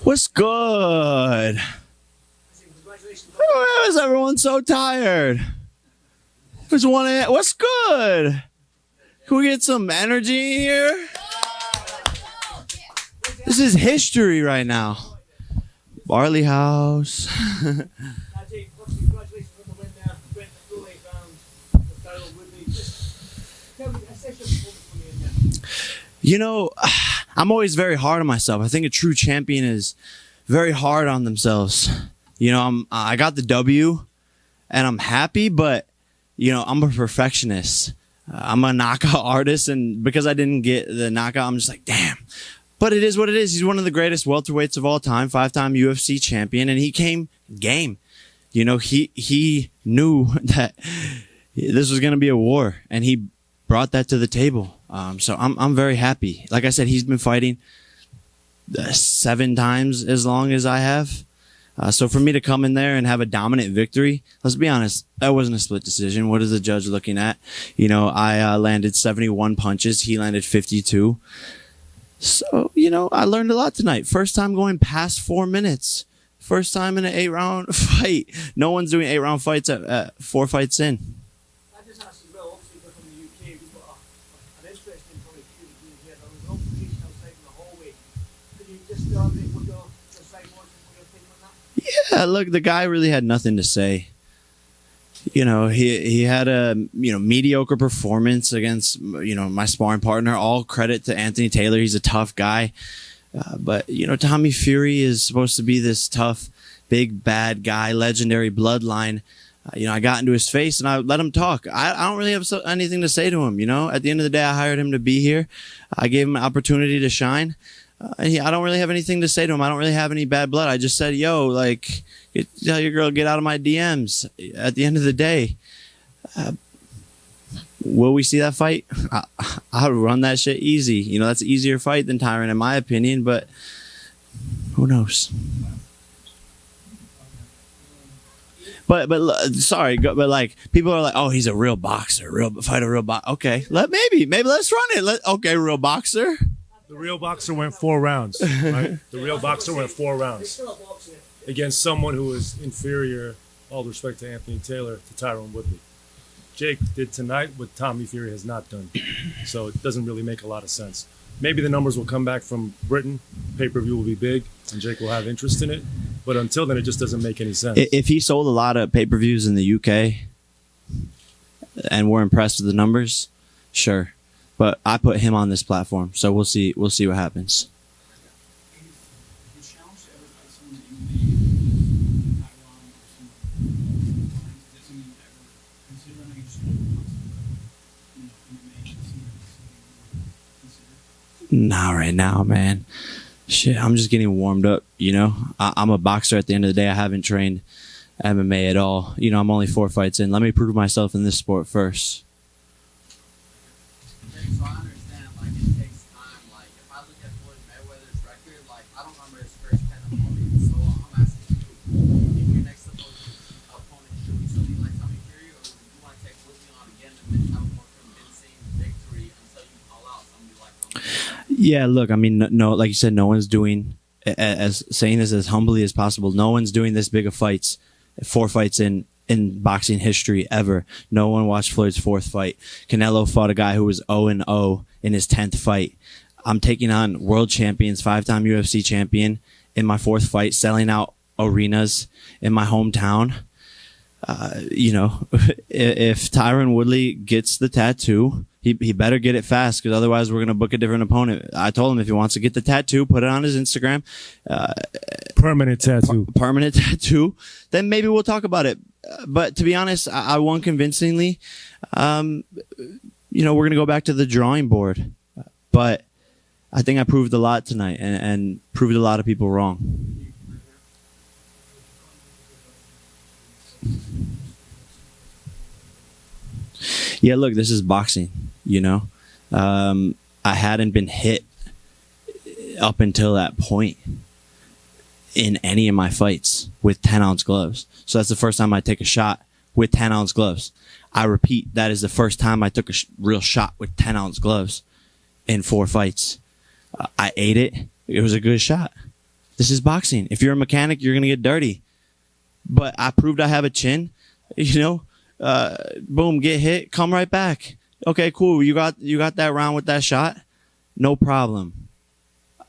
What's good? Why is everyone so tired? What's good? Can we get some energy here? This is history right now. Barley House. You know, I'm always very hard on myself. I think a true champion is very hard on themselves. You know, I got the W and I'm happy, but you know, I'm a perfectionist. I'm a knockout artist, and because I didn't get the knockout, I'm just like, damn. But it is what it is. He's one of the greatest welterweights of all time, 5-time UFC champion, and he came game. You know, he knew that this was going to be a war, and he brought that to the table. So I'm very happy. Like I said, he's been fighting 7 times as long as I have. So for me to come in there and have a dominant victory, let's be honest, that wasn't a split decision. What is the judge looking at? You know, I landed 71 punches. He landed 52. So, you know, I learned a lot tonight. First time going past 4 minutes. First time in an 8-round fight. No one's doing 8-round fights at 4 fights in. I just asked as well, obviously we're from the UK, we've got an interesting probably few of you here. There was no position outside in the hallway. Could you just what your side was and what your opinion on that? Yeah, look, the guy really had nothing to say. You know, he had a mediocre performance against my sparring partner. All credit to Anthony Taylor. He's a tough guy. But Tommy Fury is supposed to be this tough, big bad guy, legendary bloodline. I got into his face and I let him talk. I don't really have anything to say to him. At the end of the day, I hired him to be here. I gave him an opportunity to shine. I don't really have anything to say to him. I don't really have any bad blood. I just said, tell your girl, get out of my DMs. At the end of the day, will we see that fight? I'll run that shit easy. That's an easier fight than Tyron, in my opinion, but who knows? But people are like, oh, he's a real boxer, fight a real boxer. Okay, maybe let's run it. Okay, real boxer. The real boxer went 4 rounds, right? The real boxer went 4 rounds against someone who was inferior, all respect to Anthony Taylor, to Tyron Woodley. Jake did tonight what Tommy Fury has not done. So it doesn't really make a lot of sense. Maybe the numbers will come back from Britain. Pay-per-view will be big, and Jake will have interest in it. But until then, it just doesn't make any sense. If he sold a lot of pay-per-views in the UK and we're impressed with the numbers, sure. But I put him on this platform, so we'll see what happens. Not right now, man. Shit, I'm just getting warmed up, I'm a boxer at the end of the day. I haven't trained MMA at all. I'm only 4 fights in. Let me prove myself in this sport first. So I understand, it takes time. If I look at Floyd Mayweather's record, I don't remember his first 10 opponents. So I'm asking you, if your next opponent should be something like Tommy Fury, or do you want to take Woodley on again and then have a more convincing victory until you call out somebody like Tommy? Yeah, look, I mean, no, like you said, no one's doing, as saying this as humbly as possible, no one's doing this big of fights, 4 fights in boxing history ever. No one watched Floyd's 4th fight. Canelo fought a guy who was 0-0 in his 10th fight. I'm taking on world champions, 5-time UFC champion in my 4th fight, selling out arenas in my hometown. If Tyron Woodley gets the tattoo, he better get it fast, because otherwise we're going to book a different opponent. I told him if he wants to get the tattoo, put it on his Instagram. Permanent tattoo. Permanent tattoo. Then maybe we'll talk about it. But to be honest, I won convincingly. We're going to go back to the drawing board. But I think I proved a lot tonight and proved a lot of people wrong. Yeah, look, this is boxing, I hadn't been hit up until that point in any of my fights with 10-ounce gloves. So that's the first time I take a shot with 10-ounce gloves. I repeat, that is the first time I took a real shot with 10-ounce gloves in 4 fights. I ate it. It was a good shot. This is boxing. If you're a mechanic, you're gonna get dirty. But I proved I have a chin. Boom, get hit, come right back. Okay, cool. You got that round with that shot. No problem.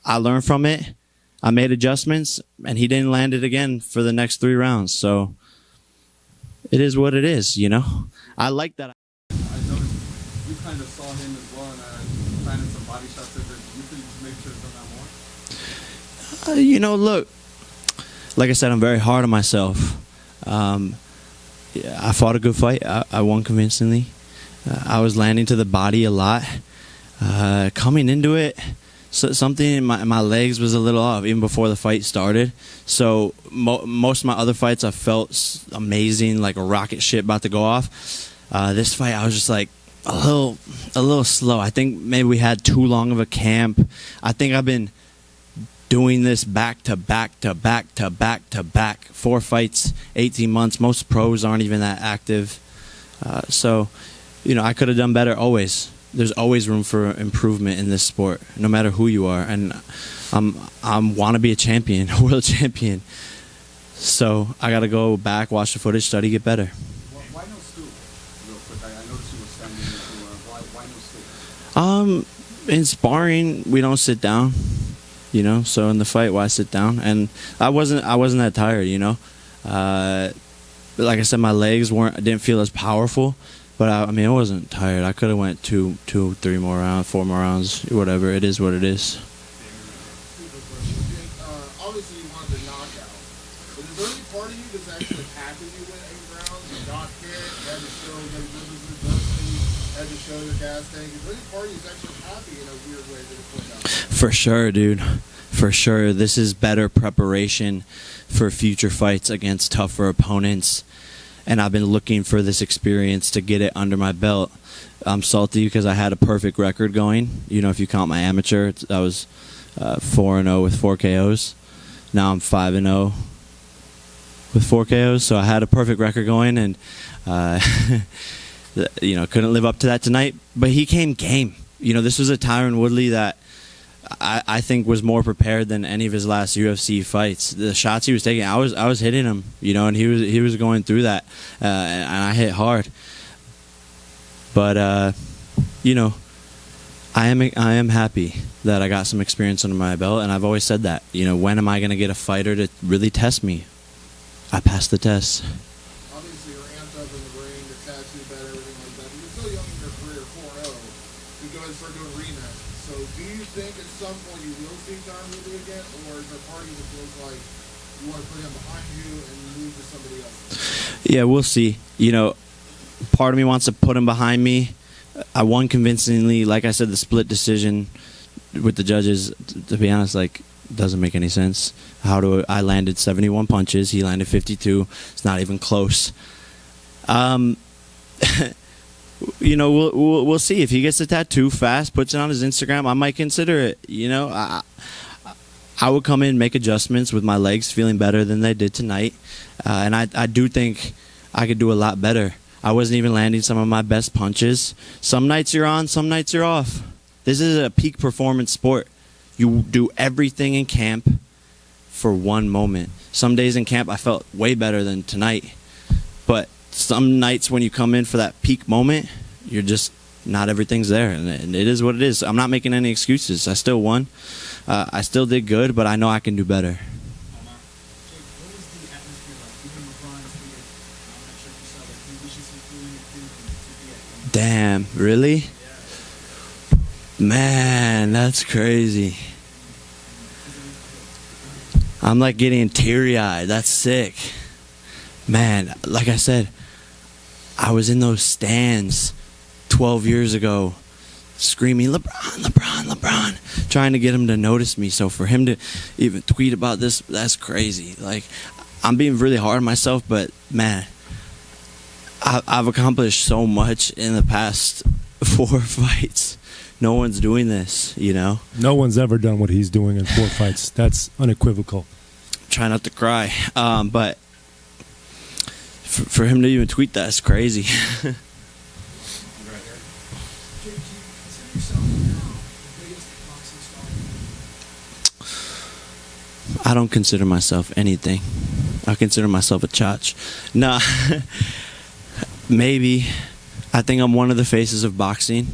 I learned from it. I made adjustments, and he didn't land it again for the next 3 rounds. So it is what it is, I like that. I noticed you kind of saw him as well and planted some body shots. Do you think maybe should have done that more? Look, like I said, I'm very hard on myself. I fought a good fight. I won convincingly. I was landing to the body a lot. Coming into it, something in my legs was a little off even before the fight started. So most of my other fights, I felt amazing, like a rocket ship about to go off. This fight, I was just like a little slow. I think maybe we had too long of a camp. I think I've been doing this back to back, 4 fights, 18 months. Most pros aren't even that active. So, I could have done better always. There's always room for improvement in this sport, no matter who you are. And I want to be a champion, a world champion. So I got to go back, watch the footage, study, get better. Why no stool? Real quick, I noticed you were standing. Why no stool? In sparring, we don't sit down. So in the fight, why sit down? And I wasn't that tired, But like I said, my legs didn't feel as powerful. But I wasn't tired. I could have went 2, 3 more rounds, 4 more rounds, whatever. It is what it is. Obviously, you wanted the knockout. But is there any part of you that's actually happy you went 8 rounds and not care? You had to show that you was adversity, had to show your gas tank. Is there any part of you that's actually happy in a weird way that it put out? For sure, dude. For sure. This is better preparation for future fights against tougher opponents. And I've been looking for this experience to get it under my belt. I'm salty because I had a perfect record going. If you count my amateur, I was 4-0 with 4 KOs. Now I'm 5-0 with 4 KOs. So I had a perfect record going, and couldn't live up to that tonight. But he came game. This was a Tyron Woodley that I think was more prepared than any of his last UFC fights. The shots he was taking, I was hitting him, and he was going through that, and I hit hard. But I am happy that I got some experience under my belt, and I've always said that. When am I going to get a fighter to really test me? I passed the test. Obviously, you're amped up in the ring, the tattoo better, everything like that. But you're still young in your career, 4-0. You go ahead and start doing rematches. So do you think at some point you will see Tyron Woodley again, or is there a party that feels like you want to put him behind you and move to somebody else? Yeah, we'll see. Part of me wants to put him behind me. I won convincingly. Like I said, the split decision with the judges, to be honest, doesn't make any sense. I landed 71 punches. He landed 52. It's not even close. We'll see. If he gets the tattoo fast, puts it on his Instagram, I might consider it. I would come in, make adjustments with my legs feeling better than they did tonight. And I do think I could do a lot better. I wasn't even landing some of my best punches. Some nights you're on, some nights you're off. This is a peak performance sport. You do everything in camp for one moment. Some days in camp I felt way better than tonight. But some nights when you come in for that peak moment, you're just not everything's there, and it is what it is. I'm not making any excuses. I still won. I still did good, but I know I can do better. Damn, really? Man, that's crazy. I'm getting teary-eyed. That's sick. Man, like I said, I was in those stands 12 years ago screaming, LeBron, LeBron, LeBron, trying to get him to notice me. So for him to even tweet about this, that's crazy. I'm being really hard on myself, but man, I've accomplished so much in the past 4 fights. No one's doing this, No one's ever done what he's doing in 4 fights. That's unequivocal. Try not to cry. But for him to even tweet that's crazy. I don't consider myself anything. I consider myself a chotch. Nah, maybe. I think I'm one of the faces of boxing,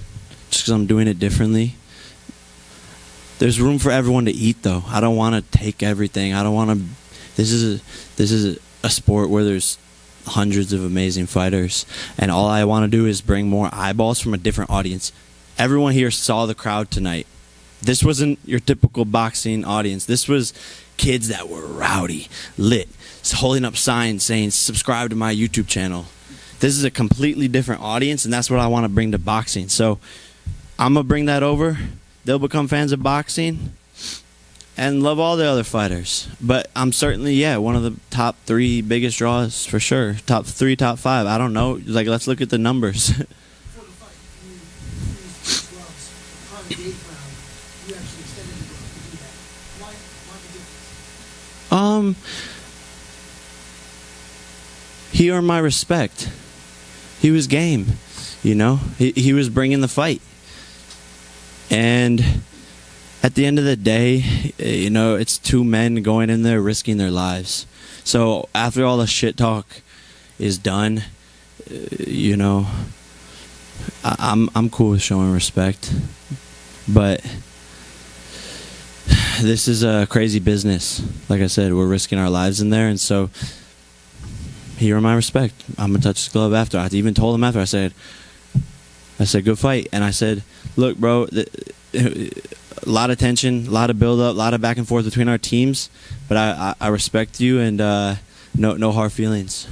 just because I'm doing it differently. There's room for everyone to eat, though. I don't want to take everything. I don't want to. This is a sport where there's hundreds of amazing fighters, and all I want to do is bring more eyeballs from a different audience. Everyone here saw the crowd tonight. This wasn't your typical boxing audience. This was kids that were rowdy, lit, holding up signs saying, subscribe to my YouTube channel. This is a completely different audience, and that's what I want to bring to boxing. So I'm going to bring that over. They'll become fans of boxing and love all the other fighters. But I'm certainly, one of the top 3 biggest draws for sure. Top 3, top 5. I don't know. Like, let's look at the numbers. Before the fight, you used gloves. On the 8th round, you actually extended the glove to do that. Why the difference? He earned my respect. He was game, He was bringing the fight. And at the end of the day, it's 2 men going in there risking their lives. So after all the shit talk is done, I'm cool with showing respect. But this is a crazy business. Like I said, we're risking our lives in there, and so he earned my respect. I'm gonna touch his glove after. I even told him after. I said, good fight. And I said, look, bro, a lot of tension, a lot of build up, a lot of back and forth between our teams, but I respect you, and no hard feelings.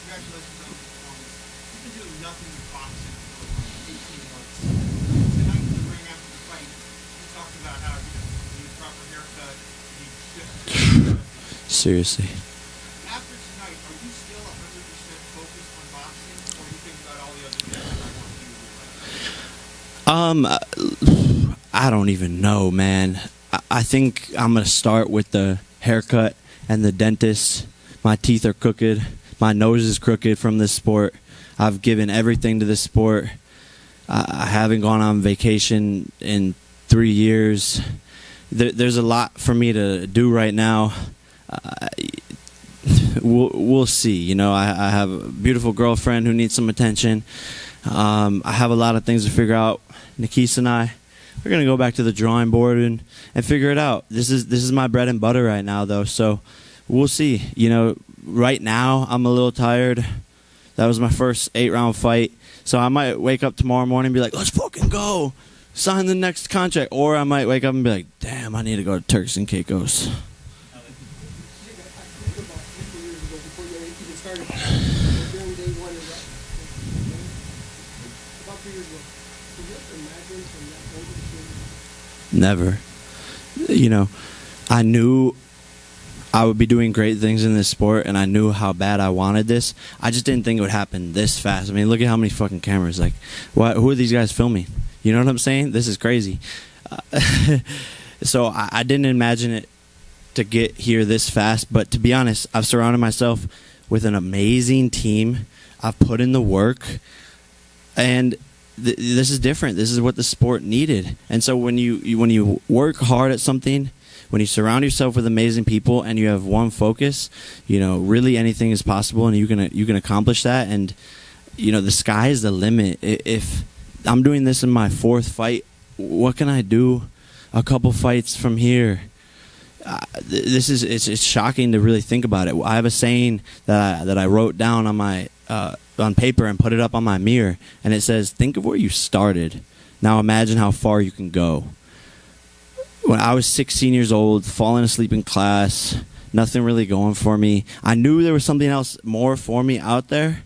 Congratulations on the performance. You've been doing nothing with boxing for like 18 months. Tonight in the ring after the fight, you talked about how you need a proper haircut, you need shift. Seriously. After tonight, are you still 100% focused on boxing, or you think about all the other things that I want to do with life? I don't even know, man. I think I'm gonna start with the haircut and the dentist. My teeth are crooked. My nose is crooked from this sport. I've given everything to this sport. I haven't gone on vacation in 3 years. There's a lot for me to do right now. We'll see. I have a beautiful girlfriend who needs some attention. I have a lot of things to figure out. Nikisa and I, we're gonna go back to the drawing board and figure it out. This is my bread and butter right now, though. So we'll see. Right now I'm a little tired. That was my first 8-round fight. So I might wake up tomorrow morning and be like, let's fucking go. Sign the next contract. Or I might wake up and be like, damn, I need to go to Turks and Caicos. Never. I knew I would be doing great things in this sport, and I knew how bad I wanted this. I just didn't think it would happen this fast. I mean, look at how many fucking cameras. Like, who are these guys filming? You know what I'm saying? This is crazy. So I didn't imagine it to get here this fast. But to be honest, I've surrounded myself with an amazing team. I've put in the work, and this is different. This is what the sport needed. And so when you work hard at something, when you surround yourself with amazing people and you have one focus, really anything is possible, and you can accomplish that. And the sky is the limit. If I'm doing this in my 4th fight, what can I do a couple fights from here? It's shocking to really think about it. I have a saying that I wrote down on my on paper and put it up on my mirror, and it says, think of where you started. Now imagine how far you can go. When I was 16 years old, falling asleep in class, nothing really going for me. I knew there was something else more for me out there.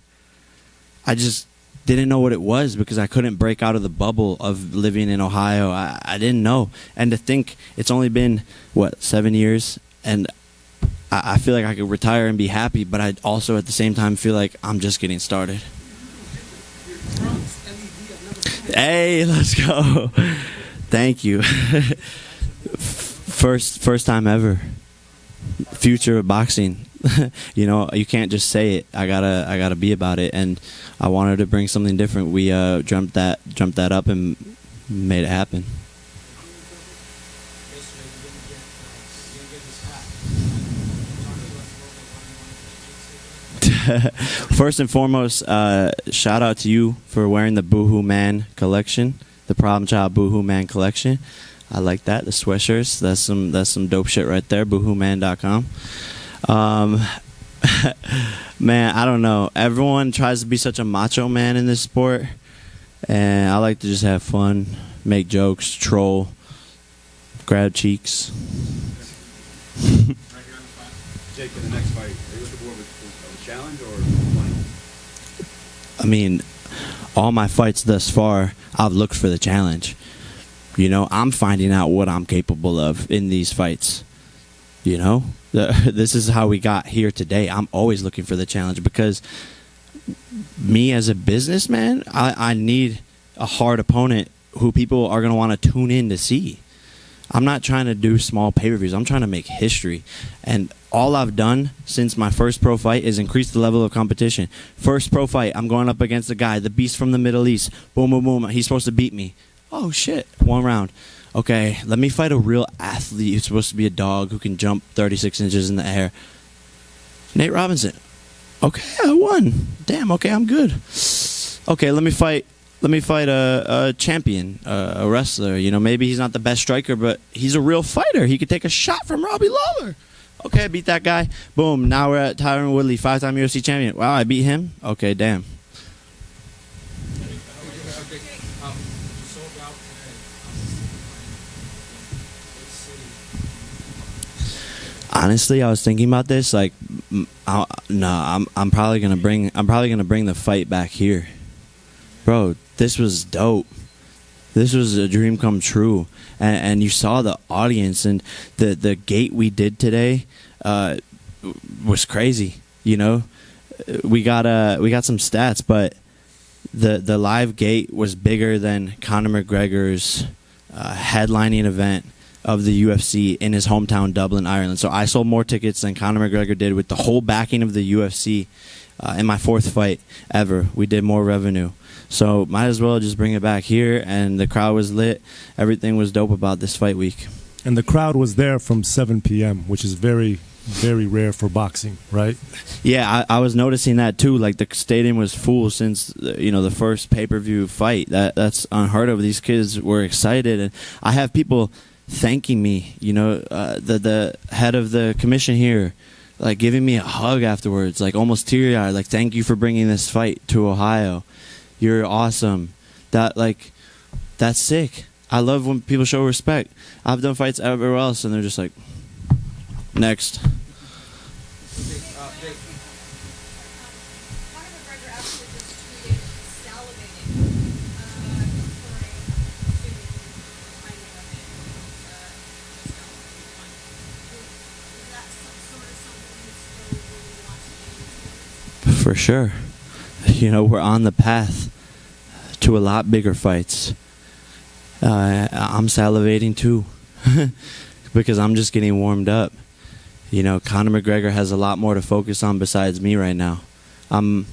I just didn't know what it was because I couldn't break out of the bubble of living in Ohio. I didn't know. And to think it's only been, 7 years, and I feel like I could retire and be happy, but I also at the same time feel like I'm just getting started. Hey, let's go. Thank you. First time ever. Future of boxing. You can't just say it. I gotta be about it, and I wanted to bring something different. We jumped that up and made it happen. First and foremost, shout out to you for wearing the Boohoo Man collection, the Problem Child Boohoo Man collection. I like that. The sweatshirts. That's some dope shit right there. BoohooMan.com. Man, I don't know. Everyone tries to be such a macho man in this sport, and I like to just have fun, make jokes, troll, grab cheeks. Jake, for the next fight, are you looking for a challenge or money? I mean, all my fights thus far, I've looked for the challenge. You know, I'm finding out what I'm capable of in these fights. You know, this is how we got here today. I'm always looking for the challenge because me as a businessman, I need a hard opponent who people are going to want to tune in to see. I'm not trying to do small pay-per-views. I'm trying to make history. And all I've done since my first pro fight is increase the level of competition. First pro fight, I'm going up against a guy, the beast from the Middle East. Boom, boom, boom. He's supposed to beat me. Oh, shit. 1 round. Okay, let me fight a real athlete who's supposed to be a dog who can jump 36 inches in the air. Nate Robinson. Okay, I won. Damn, okay, I'm good. Okay, let me fight a champion, a wrestler. You know, maybe he's not the best striker, but he's a real fighter. He could take a shot from Robbie Lawler. Okay, I beat that guy. Boom, now we're at Tyron Woodley, 5-time UFC champion. Wow, I beat him? Okay, damn. Honestly, I was thinking about this. Like, I'm probably gonna bring the fight back here, bro. This was dope. This was a dream come true, and you saw the audience and the gate we did today was crazy. You know, we got some stats, but the live gate was bigger than Conor McGregor's headlining event of the UFC in his hometown, Dublin, Ireland. So I sold more tickets than Conor McGregor did with the whole backing of the UFC in my 4th fight ever. We did more revenue. So might as well just bring it back here, and the crowd was lit. Everything was dope about this fight week. And the crowd was there from 7 p.m., which is very, very rare for boxing, right? Yeah, I was noticing that too. Like, the stadium was full since the first pay-per-view fight. That's unheard of. These kids were excited, and I have people thanking me, the head of the commission here, like, giving me a hug afterwards, like almost teary-eyed, like, thank you for bringing this fight to Ohio. You're awesome. That's sick. I love when people show respect. I've done fights everywhere else and they're just like, next. Conor McGregor actually just tweeted salivating, referring to the timing of it, just now. Is that some sort of something you still really want to aim towards? For sure. We're on the path to a lot bigger fights. I'm salivating too because I'm just getting warmed up. Conor McGregor has a lot more to focus on besides me right now. I'm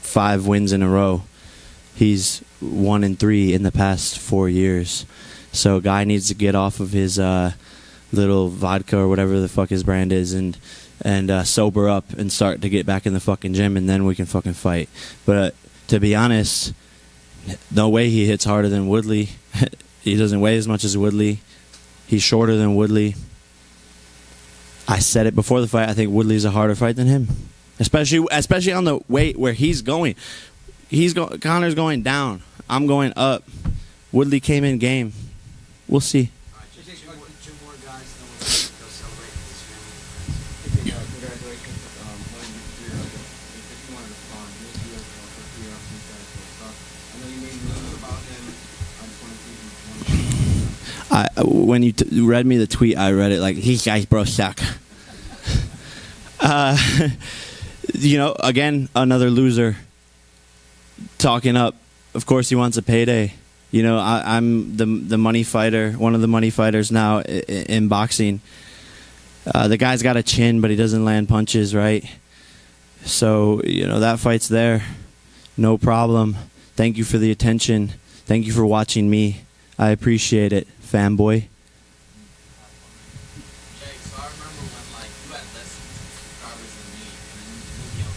5 wins in a row. He's 1-3 in the past 4 years. So guy needs to get off of his little vodka or whatever the fuck his brand is and sober up and start to get back in the fucking gym, and then we can fucking fight. But to be honest, no way he hits harder than Woodley. He doesn't weigh as much as Woodley. He's shorter than Woodley. I said it before the fight. I think Woodley's a harder fight than him, especially on the weight where he's going. Conor's going down. I'm going up. Woodley came in game. We'll see. Two more guys, then we'll celebrate with his family. Congratulations. If you want to respond, maybe for 3 rounds since that stuff. I know you made news about him. I just want to see When you read me the tweet, I read it like, these guys bro suck. Again, another loser talking up. Of course, he wants a payday. I'm the money fighter, one of the money fighters now in boxing. The guy's got a chin, but he doesn't land punches, right? So, that fight's there. No problem. Thank you for the attention. Thank you for watching me. I appreciate it, fanboy. Jake, so I remember when you had less subscribers than me, and then you moved me up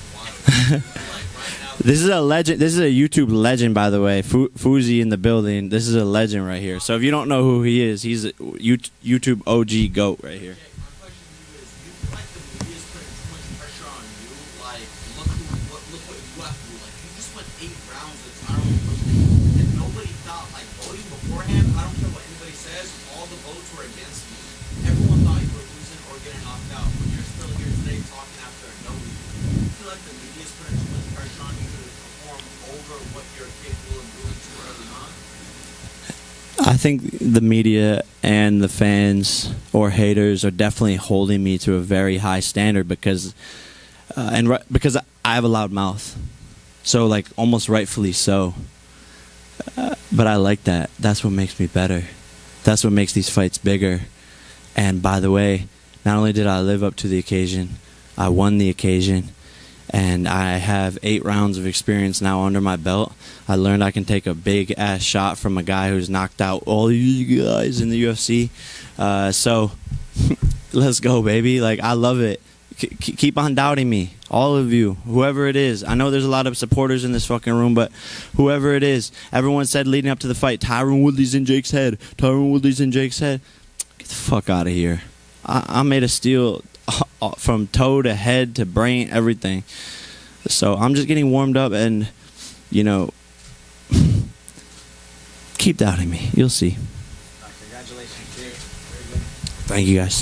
This is a legend. This is a YouTube legend, by the way. Fuzi in the building. This is a legend right here. So if you don't know who he is, he's a YouTube OG GOAT right here. My question to you is, you feel like the media is putting too much pressure on you? Like, look what you have to do. Like, you just went 8 rounds with Tyron Woodley, and nobody thought, like, voting beforehand, I don't care what anybody says, all the votes were against you. Everyone thought you were losing or getting knocked out, but you're still here today talking after a no lead. You feel like the media is putting too much pressure on you to perform over what you're capable of doing too early on? I think the media and the fans or haters are definitely holding me to a very high standard because because I have a loud mouth, so like almost rightfully so. But I like that. That's what makes me better. That's what makes these fights bigger. And by the way, not only did I live up to the occasion, I won the occasion. And I have 8 rounds of experience now under my belt. I learned I can take a big ass shot from a guy who's knocked out all you guys in the UFC. So let's go, baby. Like, I love it. Keep on doubting me, all of you, whoever it is. I know there's a lot of supporters in this fucking room, but whoever it is, everyone said leading up to the fight, Tyron Woodley's in Jake's head. Tyron Woodley's in Jake's head. Get the fuck out of here. I'm made of steel. From toe to head to brain, everything. So I'm just getting warmed up and, you know, keep doubting me. You'll see. Congratulations. Cheers. Very good. Thank you, guys.